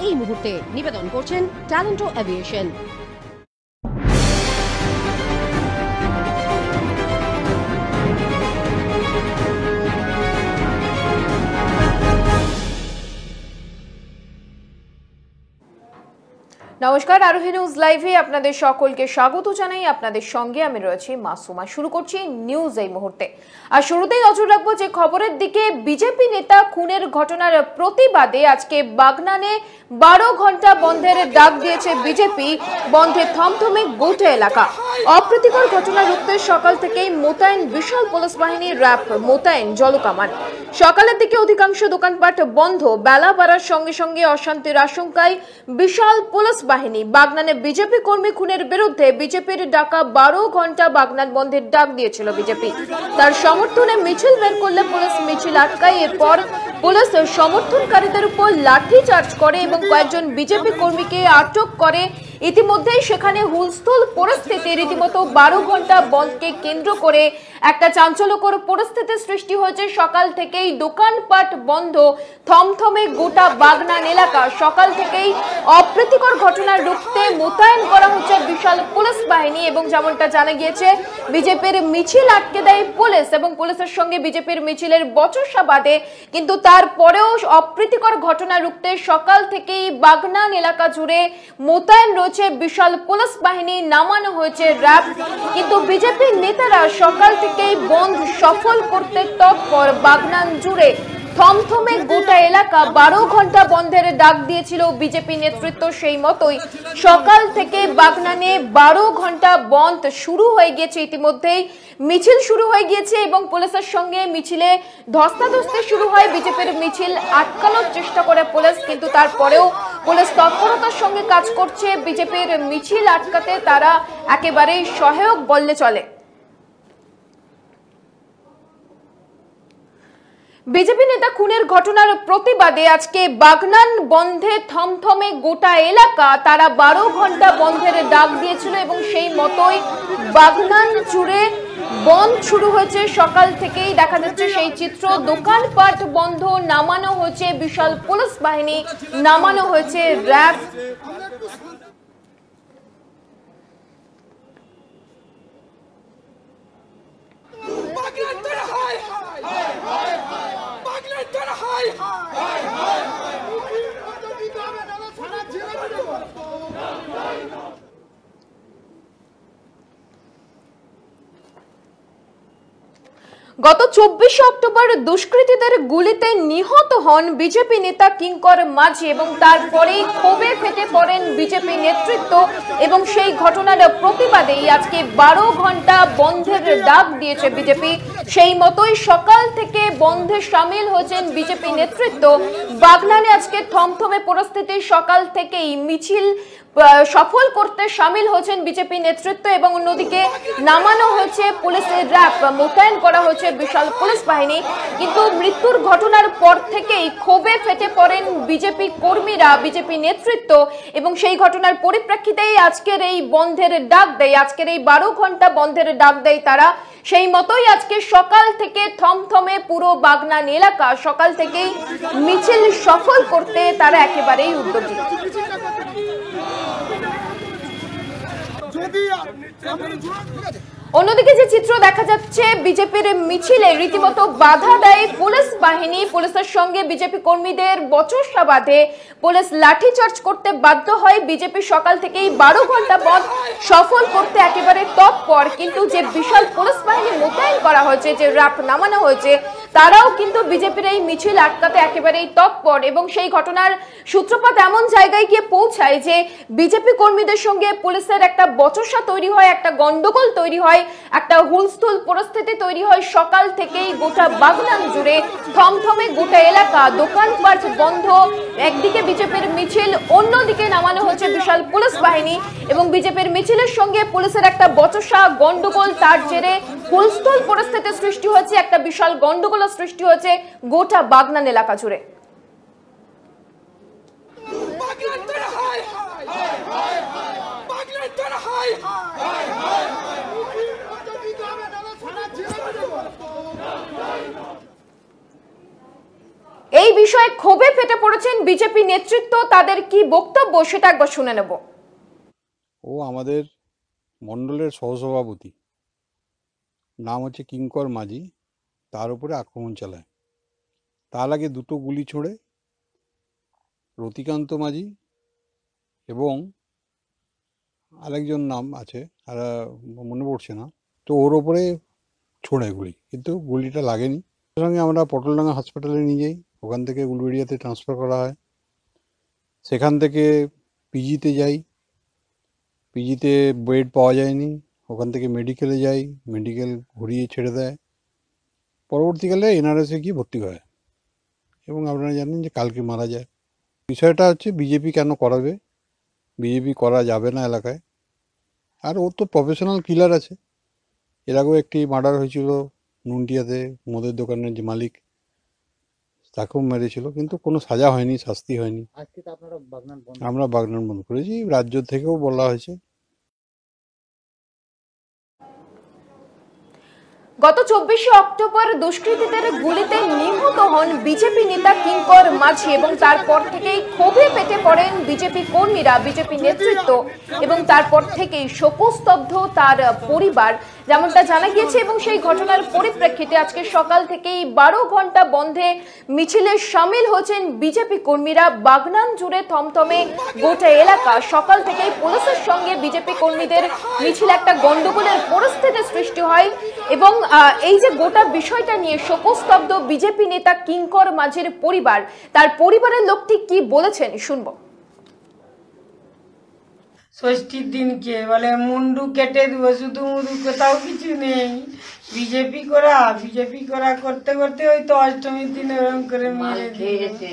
এই মুহূর্তে নিবেদন করছেন ট্যালেন্টো এভিয়েশন। নমস্কার, আরোহী নিউজ লাইভে আপনাদের সকলকে স্বাগত জানাই। আপনাদের সঙ্গে আমি রয়েছি মাসুমা। শুরু করছি নিউজ এই মুহূর্তে। আর শুরুতেই নজর রাখবো যে খবরের দিকে। বিজেপি নেতা খুনের ঘটনার প্রতিবাদে আজকে বাগনানে 12 ঘন্টা বন্ধের ডাক দিয়েছে বিজেপি। বন্ধে থমথমে গোটা এলাকা। অপ্রীতিকর ঘটনা রুখতে সকাল থেকেই মোতায়েন বিশাল পুলিশ বাহিনীর র্যাব, মোতায়েন জলকামান। সকালের দিকে অধিকাংশ দোকানপাট বন্ধ। বেলা বাড়ার সঙ্গে সঙ্গে অশান্তির আশঙ্কায় বিশাল পুলিশ বাহিনী। বাগনানে বিজেপি কর্মী খুনের বিরুদ্ধে বিজেপির ডাকা 12 ঘন্টা বাগনান বন্ধের ডাক দিয়েছিল বিজেপি। তার সমর্থনে মিছিল বের করলে পুলিশ মিছিল আটকায়। এরপর পুলিশ সমর্থনকারীদের উপর লাঠি চার্জ করে এবং কয়েকজন বিজেপি কর্মীকে আটক করে। ইতিমধ্যেই সেখানে হুলস্থুল পরিস্থিতি। রীতিমতো 12 ঘন্টা বন্ধকে কেন্দ্র করে একটা চাঞ্চল্যকর পরিস্থিতি সৃষ্টি হয়েছে। সকাল থেকেই দোকানপাট বন্ধ, থমথমে গোটা বাগনান এলাকা। সকাল থেকেই অপ্রীতিকর ঘটনা রুখতে মোতায়েন করা হচ্ছে বিশাল পুলিশ বাহিনী। এবং যেমনটা জানা গিয়েছে, বিজেপির মিছিল আটকে দেয় পুলিশ এবং পুলিশের সঙ্গে বিজেপির মিছিলের বচসা বাঁধে। কিন্তু তারপরেও অপ্রীতিকর ঘটনা রুখতে সকাল থেকেই বাগনান এলাকা জুড়ে মোতায়েন রয়েছে বিশাল পুলিশ বাহিনী, নামানো হয়েছে র্যাব। কিন্তু বিজেপির নেতারা সকাল থেকেই বন্ধ সফল করতে তৎপর। বাগনান জুড়ে থমথমে গোটা এলাকা। 12 ঘন্টা বন্ধের ডাক দিয়েছিল বিজেপি নেতৃত্ব। সেই মতোই সকাল থেকে বাগনানে 12 ঘন্টা বন্ধ শুরু হয়ে গিয়েছে। ইতিমধ্যেই মিছিল শুরু হয়ে গিয়েছে এবং পুলিশের সঙ্গে মিছিলে ধস্তাধস্তি শুরু হয়। বিজেপির মিছিল আটকানোর চেষ্টা করে পুলিশ, কিন্তু তারপরেও পুলিশ তৎপরতার সঙ্গে কাজ করছে। বিজেপির মিছিল আটকাতে তারা একেবারেই সহায়ক বললে চলে। বিজেপি নেতা খুনের ঘটনার প্রতিবাদে আজকে বাগনান বন্ধে থমথমে গোটা এলাকা। তারা 12 ঘন্টা বন্ধের ডাক দিয়েছিল এবং সেই মতোই বাগনান জুড়ে বন্ধ শুরু হয়েছে। সকাল থেকেই দেখা যাচ্ছে সেই চিত্র। দোকানপাট বন্ধ, নামানো হয়েছে বিশাল পুলিশ বাহিনী, নামানো হয়েছে র্যাব। গত 24 অক্টোবর দুষ্কৃতীদের গুলিতে নিহত হন বিজেপি নেতা কিঙ্কর মাঝি এবং তারপরেই ক্ষোভে ফেটে পড়েন বিজেপি নেতৃত্ব এবং সেই ঘটনার প্রতিবাদেই আজকে 12 ঘন্টা বন্ধের ডাক দিয়েছে বিজেপি। সেই মতোই সকাল থেকে বন্ধে সামিল হয়েছেন বিজেপি নেতৃত্ব। বাগনানে আজকে থমথমে পরিস্থিতি। সকাল থেকেই মিছিল সফল করতে সামিল হয়েছেন বিজেপি নেতৃত্ব এবং অন্যদিকে নামানো হয়েছে পুলিশের র্যাব, মোতায়েন করা হয়েছে বিশাল পুলিশ বাহিনী। কিন্তু মৃত্যুর ঘটনার পর থেকেই ক্ষোভে ফেটে পড়েন বিজেপি কর্মীরা, বিজেপি নেতৃত্ব এবং সেই ঘটনার পরিপ্রেক্ষিতেই আজকের এই বন্ধের ডাক দেয়। আজকের এই 12 ঘন্টা বন্ধের ডাক দেয় তারা। সেই মতোই আজকে সকাল থেকে থমথমে পুরো বাগনান এলাকা। সকাল থেকেই মিছিল সফল করতে তারা একেবারেই উদ্যোগী। অন্যদিকে যে চিত্র দেখা যাচ্ছে, বিজেপির মিছিলে রীতিমতো বাধা দেয় পুলিশ বাহিনী। পুলিশের সঙ্গে বিজেপি কর্মীদের বচসা বাঁধে, পুলিশ লাঠিচার্জ করতে বাধ্য হয়। বিজেপি সকাল থেকেই 12 ঘন্টা বন্ধ সফল করতে একেবারে তৎপর। কিন্তু যে বিশাল পুলিশ বাহিনী মোতায়েন করা হয়েছে, যে র্যাব নামানো হয়েছে, তারাও কিন্তু বিজেপির এই মিছিল আটকাতে একেবারেই তৎপর। এবং সেই ঘটনার সূত্রপাত এমন জায়গায় গিয়ে পৌঁছায় যে বিজেপি কর্মীদের সঙ্গে পুলিশের একটা বচসা তৈরি হয়, একটা গন্ডগোল তৈরি হয়, একটা হুলস্থুল পরিস্থিতি তৈরি হয়। সকাল থেকেই গোটা বাগনান জুড়ে থমথমে গোটা এলাকা। দোকানপাট বন্ধ। একদিকে বিজেপির মিছিল, অন্যদিকে নামানো হচ্ছে বিশাল পুলিশ বাহিনী এবং বিজেপির মিছিলের সঙ্গে পুলিশের একটা বচসা, গন্ডগোল, তার জেরে হুলস্থুল পরিস্থিতি সৃষ্টি হয়েছে। একটা বিশাল গন্ডগোল সৃষ্টি হয়েছে গোটা বাগনান এলাকা জুড়ে। এই বিষয়ে ক্ষোভে ফেটে পড়েছেন বিজেপি নেতৃত্ব, তাদের কি বক্তব্য সেটা একবার শুনে নেব। ও আমাদের মণ্ডলের সহসভাপতি, নাম হচ্ছে কিঙ্কর মাঝি, তার উপরে আক্রমণ চালায়। তার আগে দুটো গুলি ছোড়ে রতিকান্ত মাঝি এবং আরেকজন নাম আছে, আর মনে পড়ছে না, তো ওর ওপরে ছোড়ে গুলি, কিন্তু গুলিটা লাগেনি। সঙ্গে আমরা পটলডাঙ্গা হাসপাতালে নিয়ে যাই, ওখান থেকে উলুবেড়িয়াতে ট্রান্সফার করা হয়। সেখান থেকে পিজিতে যাই, পিজিতে বেড পাওয়া যায়নি, ওখান থেকে মেডিকেলে যাই, মেডিকেল ঘুরিয়ে ছেড়ে দেয়। পরবর্তীকালে এনআরএসে গিয়ে ভর্তি হয় এবং আপনারা জানেন যে কালকে মারা যায়। বিষয়টা হচ্ছে বিজেপি কেন করাবে, বিজেপি করা যাবে না এলাকায়। আর ওর তো প্রফেশনাল কিলার আছে, এর আগেও একটি মার্ডার হয়েছিল নুনটিয়াতে, মদের দোকানের যে মালিক, তাকেও মেরেছিল, কিন্তু কোনো সাজা হয়নি, শাস্তি হয়নি। আমরা বাগনান বন্ধ করেছি, রাজ্য থেকেও বলা হয়েছে। গত 24শে অক্টোবর দুষ্কৃতীদের গুলিতে নিহত হন বিজেপি নেতা কিঙ্কর মাঝি এবং তারপর থেকেই ক্ষোভে ফেটে পড়েন বিজেপি কর্মীরা, বিজেপি নেতৃত্ব, এবং তারপর থেকেই শোকস্তব্ধ তার পরিবার, যেমনটা জানা গিয়েছে। এবং সেই ঘটনার পরিপ্রেক্ষিতে আজকে সকাল থেকেই 12 ঘন্টা বন্ধে মিছিলে সামিল হয়েছেন বিজেপি কর্মীরা। বাগনান জুড়ে থমথমে গোটা এলাকা। সকাল থেকেই পুলিশের সঙ্গে বিজেপি কর্মীদের মিছিল একটা গন্ডগোলের পরিস্থিতি সৃষ্টি হয় এবং এই যে গোটা বিষয়টা নিয়ে শোকস্তব্ধ বিজেপি নেতা কিঙ্কর মাঝির পরিবার, তার পরিবারের লোকটি কি বলেছেন শুনবো। ষষ্ঠীর দিনকে বলে মুন্ডু কেটে দিব, শুধু মুদু, কোথাও কিছু নেই। বিজেপি করা করতে করতে ওই তো অষ্টমীর দিন এরকম করে মেরে দিয়েছে।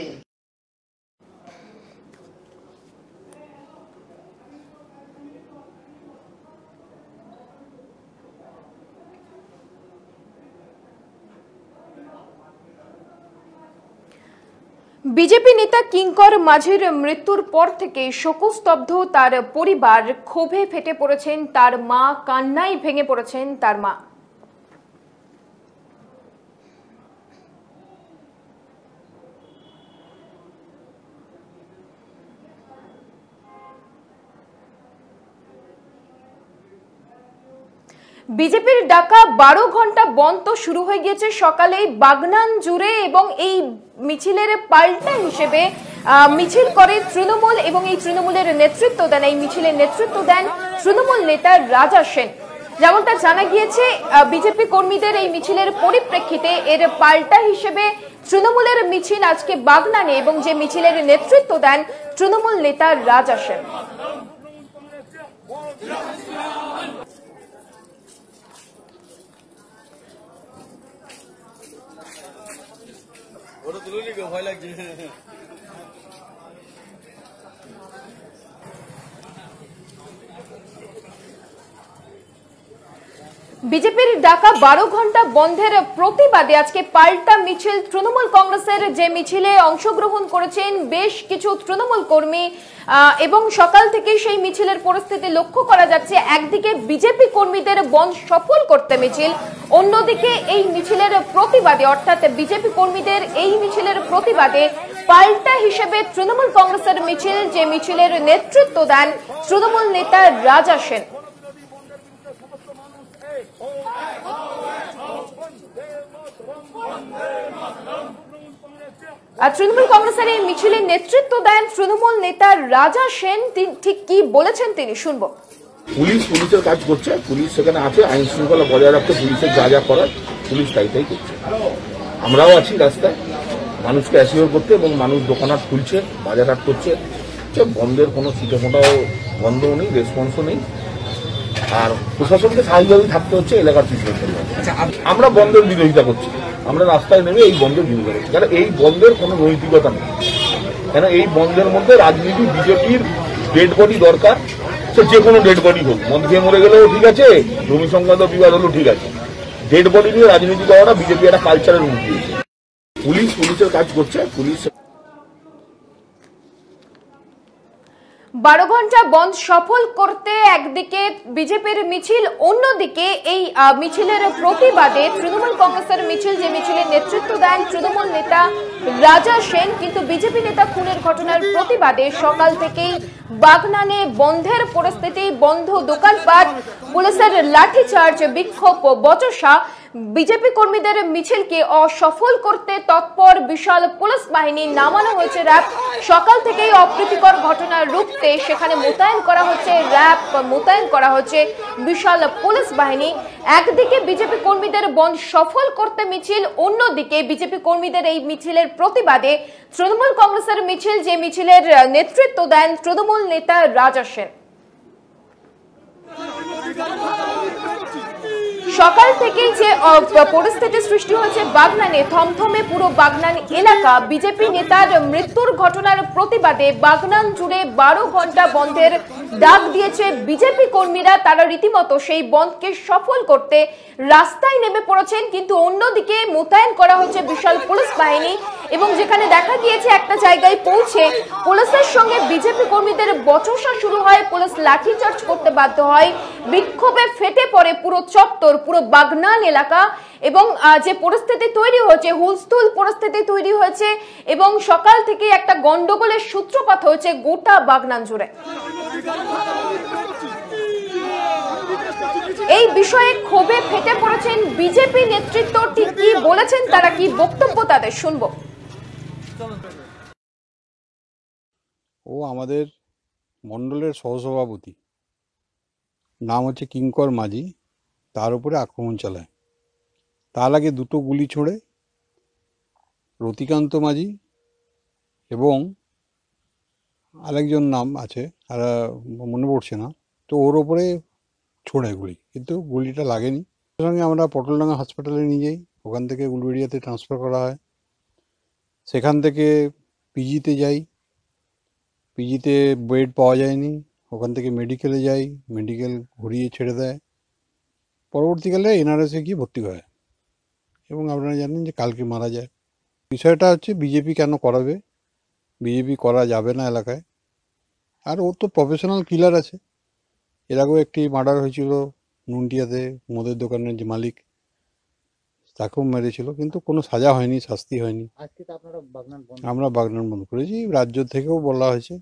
বিজেপি নেতা কিঙ্কর মাঝির মৃত্যুর পর থেকে শোকস্তব্ধ তার পরিবার, ক্ষোভে ফেটে পড়েছেন তার মা, কান্নায় ভেঙে পড়েছেন তার মা। বিজেপির ডাকা 12 ঘন্টা বন্ধ শুরু হয়ে গিয়েছে সকালেই বাগনান জুড়ে এবং এই মিছিলের পাল্টা হিসেবে মিছিল করে তৃণমূল এবং এই তৃণমূলের নেতৃত্ব দেন, এই মিছিলের নেতৃত্ব দেন তৃণমূল নেতা রাজা সেন। যেমনটা জানা গিয়েছে, বিজেপি কর্মীদের এই মিছিলের পরিপ্রেক্ষিতে এর পাল্টা হিসেবে তৃণমূলের মিছিল আজকে বাগনানে এবং যে মিছিলের নেতৃত্ব দেন তৃণমূল নেতা রাজা সেন। ভয় লাগছে। বিজেপির ডাকা 12 ঘন্টা বন্ধের প্রতিবাদে আজকে পাল্টা মিছিল তৃণমূল কংগ্রেসের, যে মিছিলে অংশগ্রহণ করেছেন বেশ কিছু তৃণমূল কর্মী এবং সকাল থেকে সেই মিছিলের পরিস্থিতি লক্ষ্য করা যাচ্ছে। একদিকে বিজেপি কর্মীদের বন্ধ সফল করতে মিছিল, অন্যদিকে এই মিছিলের প্রতিবাদে, অর্থাৎ বিজেপি কর্মীদের এই মিছিলের প্রতিবাদে পাল্টা হিসেবে তৃণমূল কংগ্রেসের মিছিল, যে মিছিলের নেতৃত্ব দেন তৃণমূল নেতা রাজা সেন। তৃণমূল কংগ্রেসের এই মিছিলের নেতৃত্ব দেন তৃণমূল নেতা রাজা সেন। ঠিক কি বলেছেন তিনি শুনবো। পুলিশের কাজ করছে, পুলিশ সেখানে আছে, আইন শৃঙ্খলা বজায় রাখতে পুলিশের যা যা করার পুলিশ তাই করছে। আমরাও আছি রাস্তায় মানুষকে অ্যাসিওর করতে, এবং মানুষ দোকানহাট খুলছে, বাজারহাট করছে। বন্ধের কোনো ছিটে ফোটাও বন্ধও নেই, রেসপন্সও নেই। আর প্রশাসনকে স্বাভাবিকভাবেই থাকতে হচ্ছে এলাকার পিছনের জন্য। আমরা বন্ধের বিরোধিতা করছি, আমরা রাস্তায় নেমে এই বন্ধের বিরোধিতা করছি, কারণ এই বন্ধের কোনো নৈতিকতা নেই। কেন এই বন্ধের মধ্যে রাজনীতি, বিজেপির ডেড বডি দরকার, সে যে কোনো ডেড বডি হোক, মদ খেয়ে মরে গেলেও ঠিক আছে, জমি সংক্রান্ত বিবাদ হলেও ঠিক আছে, ডেড বডি নিয়ে রাজনীতি করাটা বিজেপি একটা কালচারের রূপ দিয়েছে। পুলিশের কাজ করছে, পুলিশ 12 ঘন্টা বন্ধ সফল করতে একদিকে বিজেপির মিছিল, অন্যদিকে এই মিছিলের প্রতিবাদে তৃণমূল কংগ্রেসের মিছিল, যে মিছিলের নেতৃত্ব দেন তৃণমূল নেতা রাজা সেন। কিন্তু বিজেপি নেতা খুনের ঘটনার প্রতিবাদে সকাল থেকেই বাগনানে বন্ধের পরিস্থিতি, বন্ধ দোকানপাট, পুলিশের লাঠিচার্জ, বিক্ষোভ, বচসা। বিজেপি কর্মীদের মিছিলকে অসফল করতে তৎপর বিশাল পুলিশ বাহিনী নামানো হয়েছে। র্যাব সকাল থেকেই অপ্রীতিকর ঘটনা রুখতে সেখানে মোতায়েন করা হচ্ছে র্যাব, মোতায়েন করা হচ্ছে বিশাল পুলিশ বাহিনী। একদিকে বিজেপি কর্মীদের বন্ধ সফল করতে মিছিল, অন্যদিকে বিজেপি কর্মীদের এই মিছিলের প্রতিবাদে তৃণমূল কংগ্রেসের মিছিল, যে মিছিলের নেতৃত্ব দেন তৃণমূল নেতা রাজা সেন। সকাল থেকেই যে পরিস্থিতি সৃষ্টি হয়েছে বাগনানে, থমথমে পুরো বাগনান এলাকা। বিজেপি নেতার মৃত্যুর ঘটনার প্রতিবাদে বাগনান জুড়ে 12 ঘন্টা বন্ধের ডাক দিয়েছে বিজেপি কর্মীরা। তারা রীতিমতো সেই বন্ধকে সফল করতে রাস্তায় নেমে পড়েছেন, কিন্তু অন্যদিকে মোতায়েন করা হচ্ছে বিশাল পুলিশ বাহিনী। এবং যেখানে দেখা গিয়েছে একটা জায়গায় পৌঁছে পুলিশের সঙ্গে বিজেপি কর্মীদের বচসা শুরু হয়, পুলিশ লাঠিচার্জ করতে বাধ্য হয়, বিক্ষোভে ফেটে পড়ে পুরো চত্বর, পুরো বাগনান এলাকা। এবং যে পরিস্থিতি তৈরি হয়েছে, হুলস্থুল পরিস্থিতি তৈরি হয়েছে এবং সকাল থেকে একটা গন্ডগোলের সূত্রপাত হয়েছে গোটা বাগনান জুড়ে। এই বিষয়ে ক্ষোভে ফেটে পড়েছেন বিজেপি নেতৃত্ব। ঠিক কি বলেছেন তারা, কি বক্তব্য তাদের, শুনবো। ও আমাদের মণ্ডলের সহসভাপতি, নাম হচ্ছে কিঙ্কর মাঝি, তার উপরে আক্রমণ চালায়। তার আগে দুটো গুলি ছোড়ে রতিকান্ত মাঝি এবং আরেকজন নাম আছে, আর মনে পড়ছে না, তো ওর ওপরে ছোড়ে গুলি, কিন্তু গুলিটা লাগেনি। সঙ্গে আমরা পটলডাঙ্গা হাসপাতালে নিয়ে যাই, ওখান থেকে উলুবেড়িয়াতে ট্রান্সফার করা হয়। সেখান থেকে পিজিতে যাই, পিজিতে বেড পাওয়া যায়নি, ওখান থেকে মেডিকেলে যাই, মেডিকেল ঘুরিয়ে ছেড়ে দেয়। পরবর্তীকালে এনআরএসে গিয়ে ভর্তি হয় এবং আপনারা জানেন যে কালকে মারা যায়। বিষয়টা হচ্ছে বিজেপি কেন করাবে, বিজেপি করা যাবে না এলাকায়। আর ও তো প্রফেশনাল কিলার আছে, এর আগেও একটি মার্ডার হয়েছিল নুনটিয়াতে, মদের দোকানের যে মালিক, তাকেও মেরেছিল, কিন্তু কোনো সাজা হয়নি, শাস্তি হয়নি। আমরা বাগনান বন্ধ করেছি, রাজ্য থেকেও বলা হয়েছে।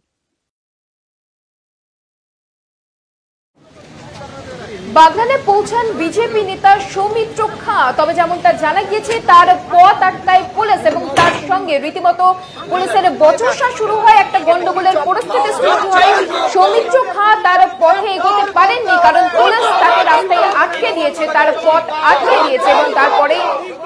বাগনানে পৌঁছান বিজেপি নেতা সৌমিত্র খাঁ। তবে যেমনটা জানা গিয়েছে, তার পথ আটকায় পুলিশ এবং তার সঙ্গে রীতিমতো পুলিশের বচসা শুরু হয়, একটা গন্ডগোলের পরিস্থিতি সৃষ্টি হয়। সৌমিত্র খাঁ তার পথে এগোতে পারেননি, কারণ পুলিশ তাকে রাস্তায় আটকে দিয়েছে, তার পথ আটকে দিয়েছে এবং তারপরে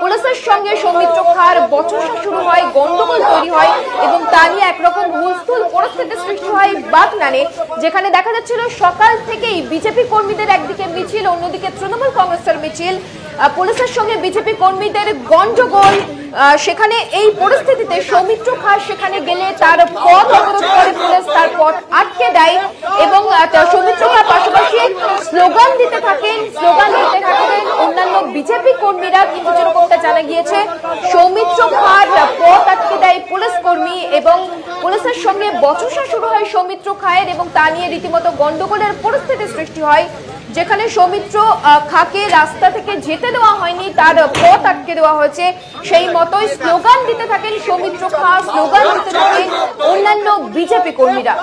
পুলিশের সঙ্গে সৌমিত্র খাঁর বচসা শুরু হয়, গন্ডগোল তৈরি হয় এবং তা নিয়ে একরকম হুলস্থুল পরিস্থিতি সৃষ্টি হয় বাগনানে। যেখানে দেখা যাচ্ছিল সকাল থেকেই বিজেপি কর্মীদের একদিকে মিছিল, অন্যদিকে তৃণমূল কংগ্রেসের মিছিল, পুলিশের সঙ্গে বিজেপি কর্মীদের গন্ডগোল। সেখানে এই পরিস্থিতিতে সৌমিত্র খাঁ সেখানে গেলে তার পথ অবরোধ করে পুলিশ, তার পথ আটকে দেয় এবং সৌমিত্র খাঁ পাশাপাশি স্লোগান দিতে থাকেন অন্যান্য বিজেপি কর্মীরা। কিন্তু যেরকমটা জানা গিয়েছে, সৌমিত্র খাঁর পথ আটকে দেয় পুলিশ কর্মী এবং পুলিশের সঙ্গে বচসা শুরু হয় সৌমিত্র খাঁয়ের এবং তা নিয়ে রীতিমতো গন্ডগোলের পরিস্থিতি সৃষ্টি হয়। যেখানে সৌমিত্র খাঁকে রাস্তা থেকে যেতে দেওয়া হয়নি, তার পথ আটকে দেওয়া হয়েছে। সেই মতোই স্লোগান দিতে থাকেন সৌমিত্র খাঁ, স্লোগান দিতে থাকেন অন্যান্য বিজেপি কর্মীরা।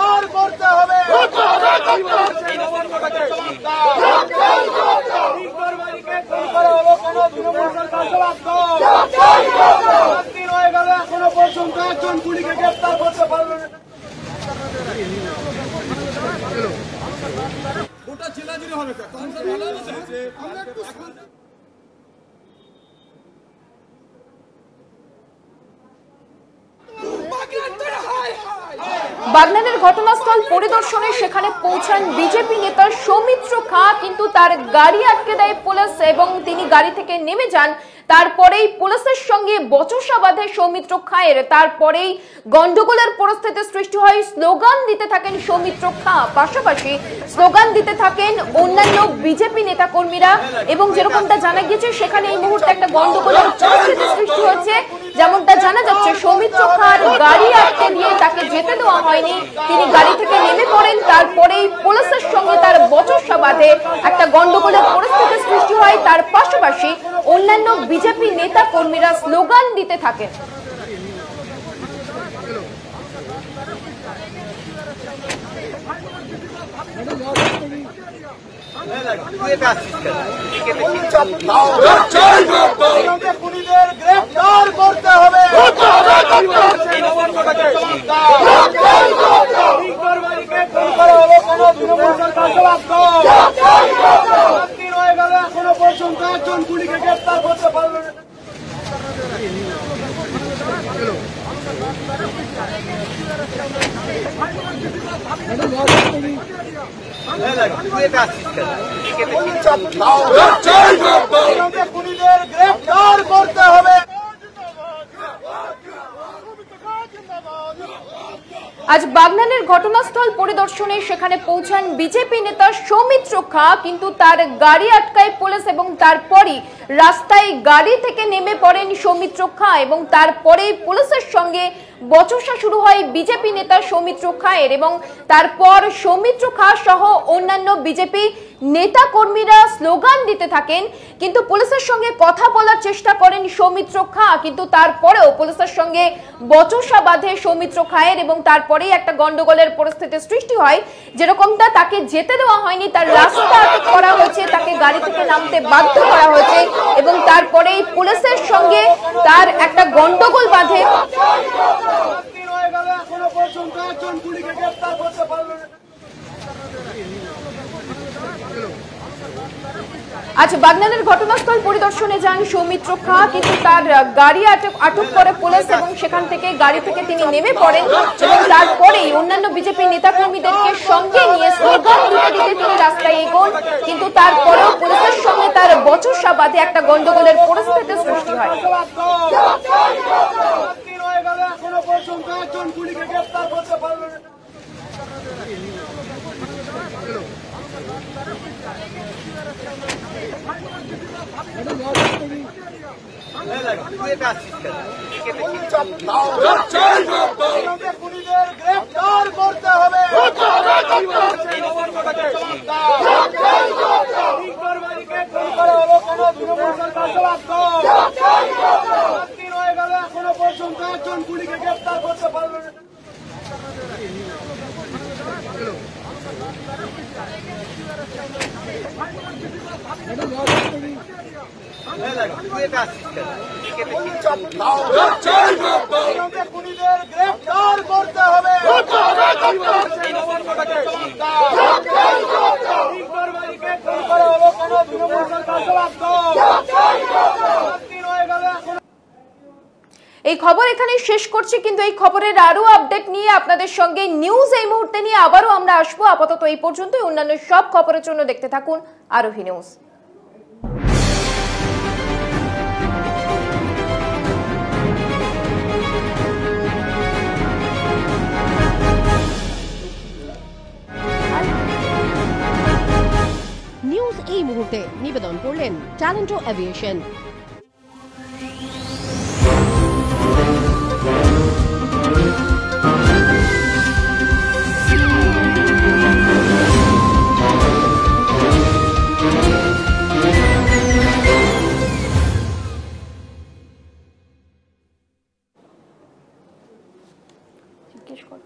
বাগনানের ঘটনাস্থল পরিদর্শনে সেখানে পৌঁছান বিজেপি নেতা সৌমিত্র খাঁ, কিন্তু তার গাড়ি আটকে দেয় পুলিশ এবং তিনি গাড়ি থেকে নেমে যান। তারপরেই পুলিশের সঙ্গে বচসা বাঁধে সৌমিত্র খাঁয়ের। তারপরেই গন্ডগোলের পরিস্থিতি সৃষ্টি হয়, স্লোগান দিতে থাকেন সৌমিত্র খাঁ, পাশাপাশি স্লোগান দিতে থাকেন অন্যান্য বিজেপি নেতা কর্মীরা। এবং যেরকমটা জানা গিয়েছে, সেখানে এই মুহূর্তে একটা গন্ডগোলের পরিস্থিতি সৃষ্টি হচ্ছে যেমনটা জানা যাচ্ছে, সৌমিত্র খাঁর গাড়ি আটকে দিয়ে তাকে যেতে দেওয়া হয়নি। তিনি গাড়ি থেকে নেমে পড়েন, তারপরেই পুলিশের সঙ্গে তার বচসা বাঁধে, একটা গন্ডগোলের পরিস্থিতি সৃষ্টি হয়। তার পাশাপাশি অন্যান্য বিজেপি নেতা কর্মীরা স্লোগান দিতে থাকেন। গ্রেফতার করতে হবে। এখনো পর্যন্ত একজন গুলিকে গ্রেফতার করতে পারবে না। খুনিদের গ্রেফতার করতে হবে। আজ বাগনানের ঘটনাস্থল পরিদর্শনে সেখানে পৌঁছান বিজেপি নেতা সৌমিত্র খাঁ, কিন্তু তার গাড়ি আটকায় পুলিশ এবং তারপরই রাস্তায় গাড়ি থেকে নেমে পড়েন সৌমিত্র খাঁ এবং তারপরেই পুলিশের সঙ্গে বচসা শুরু হয় বিজেপি নেতা সৌমিত্র খাঁয়ের এবং তারপর সৌমিত্র খাঁ সহ অন্যান্য বিজেপি নেতা কর্মীরা স্লোগান দিতে থাকেন। কিন্তু পুলিশের সঙ্গে কথা বলার চেষ্টা করেন সৌমিত্র খাঁ, কিন্তু তারপরেও পুলিশের সঙ্গে বচসা বাঁধে সৌমিত্র খাঁয়ের এবং তারপরেই একটা গন্ডগোলের পরিস্থিতি সৃষ্টি হয়। যেরকমটা তাকে যেতে দেওয়া হয়নি, তার রাস্তা আটক করা হয়েছে, তাকে গাড়ি থেকে নামতে বাধ্য করা হয়েছে এবং তারপরেই পুলিশের সঙ্গে তার একটা গন্ডগোল বাঁধে। এখনো পর্যন্ত একজন গুলিকে গ্রেফতার করতে পারবে না। আজ বাগনানের ঘটনাস্থল পরিদর্শনে যান সৌমিত্র খাঁ, কিন্তু তার গাড়ি আটক করে পুলিশ এবং সেখান থেকে গাড়ি থেকে তিনি নেমে পড়েন এবং তারপরেই অন্যান্য বিজেপি নেতাকর্মীদেরকে সঙ্গে নিয়ে স্লোগান দিতে দিতে তিনি রাস্তায় এগোন, কিন্তু তারপরেও পুলিশের সঙ্গে তার বচসা বাঁধে একটা গন্ডগোলের পরিস্থিতি সৃষ্টি হয়। এখনো পর্যন্ত একজন গুলিকে গ্রেফতার করতে পারবে না। খুনিদের গ্রেফতার করতে হবে। এখনো পর্যন্ত একজন গুলিকে গ্রেফতার করতে পারবে না। খুনিদের গ্রেফতার করতে হবে। এই খবর এখানে শেষ করছি, কিন্তু এই খবরের আরো আপডেট নিয়ে আপনাদের সঙ্গে নিউজ এই মুহূর্তে নিয়ে আবারও আমরা আসবো। আপাতত এই পর্যন্তই। অন্যান্য সব খবরের জন্য দেখতে থাকুন আরোহী নিউজ। নিউজ এই মুহূর্তে নিবেদন করলেন ট্যালেন্টো এভিয়েশন। জিজ্ঞেস করো।